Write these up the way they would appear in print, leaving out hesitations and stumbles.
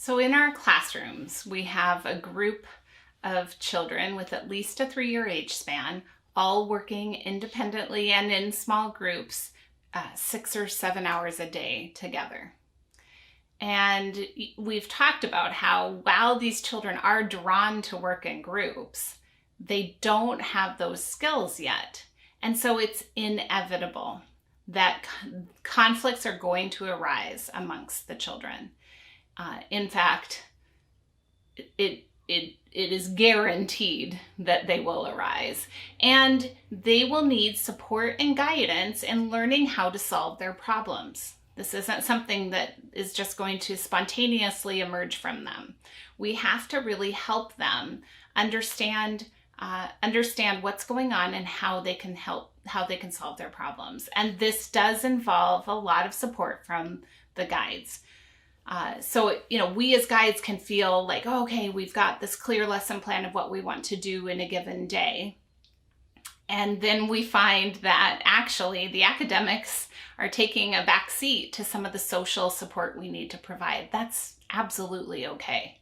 So in our classrooms, we have a group of children with at least a 3-year age span, all working independently and in small groups, 6 or 7 hours a day together. And we've talked about how while these children are drawn to work in groups, they don't have those skills yet. And so it's inevitable that conflicts are going to arise amongst the children. In fact, it is guaranteed that they will arise, and they will need support and guidance in learning how to solve their problems. This isn't something that is just going to spontaneously emerge from them. We have to really help them understand what's going on and how they can solve their problems. And this does involve a lot of support from the guides. So we as guides can feel like, oh, okay, we've got this clear lesson plan of what we want to do in a given day. And then we find that actually the academics are taking a back seat to some of the social support we need to provide. That's absolutely okay.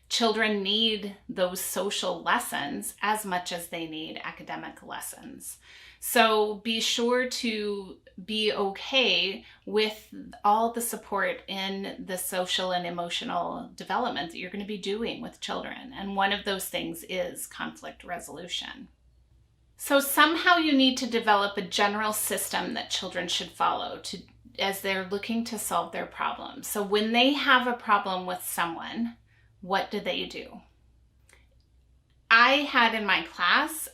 Children need those social lessons as much as they need academic lessons. So be sure to be okay with all the support in the social and emotional development that you're going to be doing with children. And one of those things is conflict resolution. So somehow you need to develop a general system that children should follow as they're looking to solve their problems. So when they have a problem with someone, what do they do? I had in my class,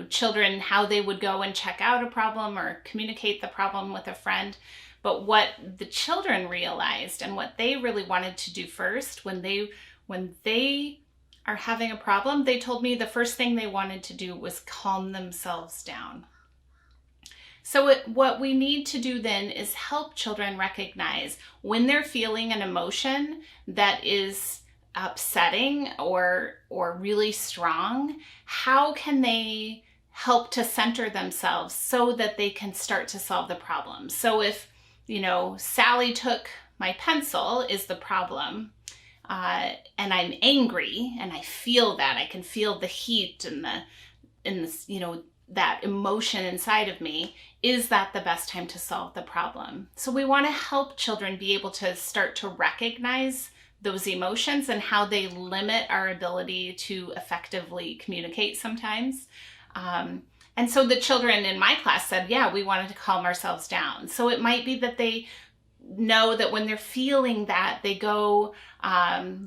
children, how they would go and check out a problem or communicate the problem with a friend. But what the children realized and what they really wanted to do first when they are having a problem, they told me the first thing they wanted to do was calm themselves down. So what we need to do then is help children recognize when they're feeling an emotion that is upsetting or really strong, how can they help to center themselves so that they can start to solve the problem. So if, Sally took my pencil is the problem, and I'm angry and I feel that, I can feel the heat and that emotion inside of me, is that the best time to solve the problem? So we want to help children be able to start to recognize those emotions and how they limit our ability to effectively communicate sometimes. And so the children in my class said, yeah, we wanted to calm ourselves down. So it might be that they know that when they're feeling that, they go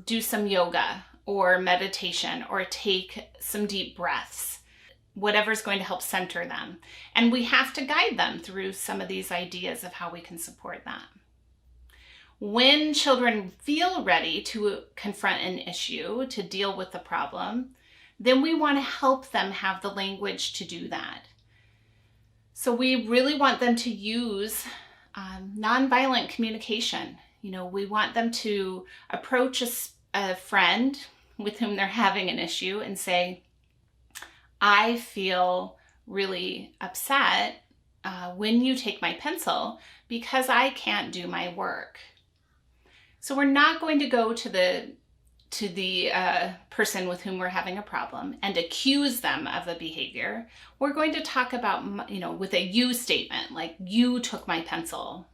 do some yoga or meditation or take some deep breaths, whatever's going to help center them. And we have to guide them through some of these ideas of how we can support that. When children feel ready to confront an issue, to deal with the problem, then we want to help them have the language to do that. So we really want them to use nonviolent communication. We want them to approach a friend with whom they're having an issue and say, I feel really upset when you take my pencil because I can't do my work. So we're not going to go to the person with whom we're having a problem and accuse them of the behavior. We're going to talk about, with a you statement, like you took my pencil.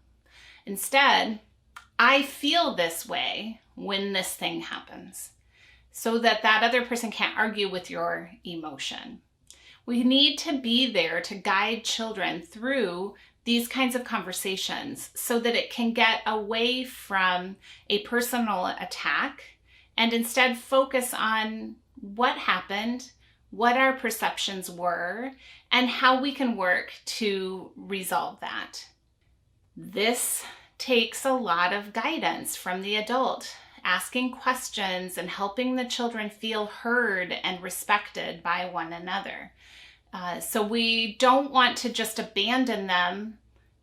Instead, I feel this way when this thing happens, so that other person can't argue with your emotion. We need to be there to guide children through these kinds of conversations so that it can get away from a personal attack and instead focus on what happened, what our perceptions were, and how we can work to resolve that. This takes a lot of guidance from the adult, asking questions and helping the children feel heard and respected by one another. So we don't want to just abandon them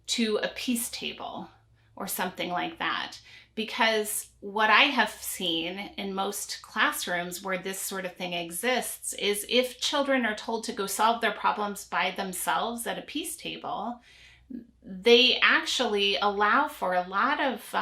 to a peace table or something like that. Because what I have seen in most classrooms where this sort of thing exists is if children are told to go solve their problems by themselves at a peace table, they actually allow for a lot of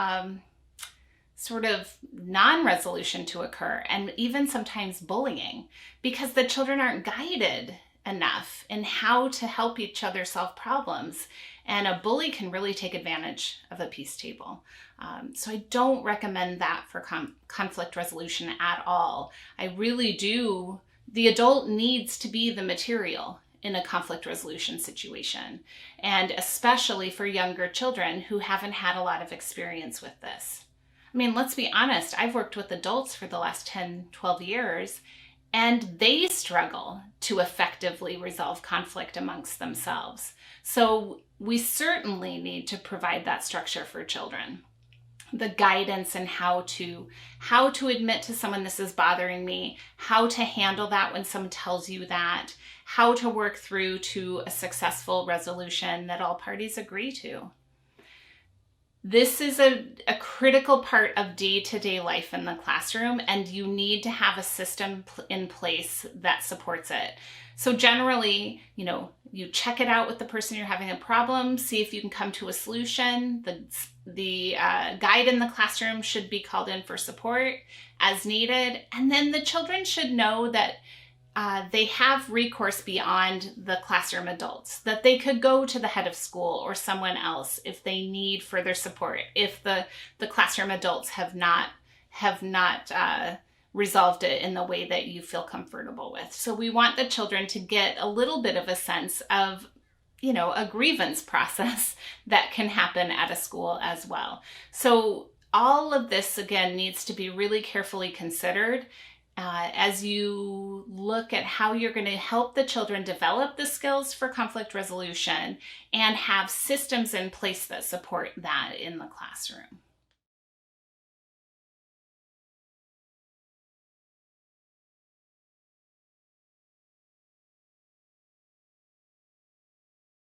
sort of non-resolution to occur, and even sometimes bullying, because the children aren't guided enough in how to help each other solve problems. And a bully can really take advantage of a peace table. So I don't recommend that for conflict resolution at all. I really do. The adult needs to be the material in a conflict resolution situation, and especially for younger children who haven't had a lot of experience with this. I mean, let's be honest, I've worked with adults for the last 10, 12 years, and they struggle to effectively resolve conflict amongst themselves. So we certainly need to provide that structure for children. The guidance and how to admit to someone, this is bothering me, how to handle that when someone tells you that, how to work through to a successful resolution that all parties agree to. This is a critical part of day-to-day life in the classroom, and you need to have a system in place that supports it. So generally, you check it out with the person you're having a problem, see if you can come to a solution. The guide in the classroom should be called in for support as needed. And then the children should know that they have recourse beyond the classroom adults, that they could go to the head of school or someone else if they need further support, if the classroom adults have not resolved it in the way that you feel comfortable with. So we want the children to get a little bit of a sense of, a grievance process that can happen at a school as well. So all of this, again, needs to be really carefully considered as you look at how you're going to help the children develop the skills for conflict resolution and have systems in place that support that in the classroom.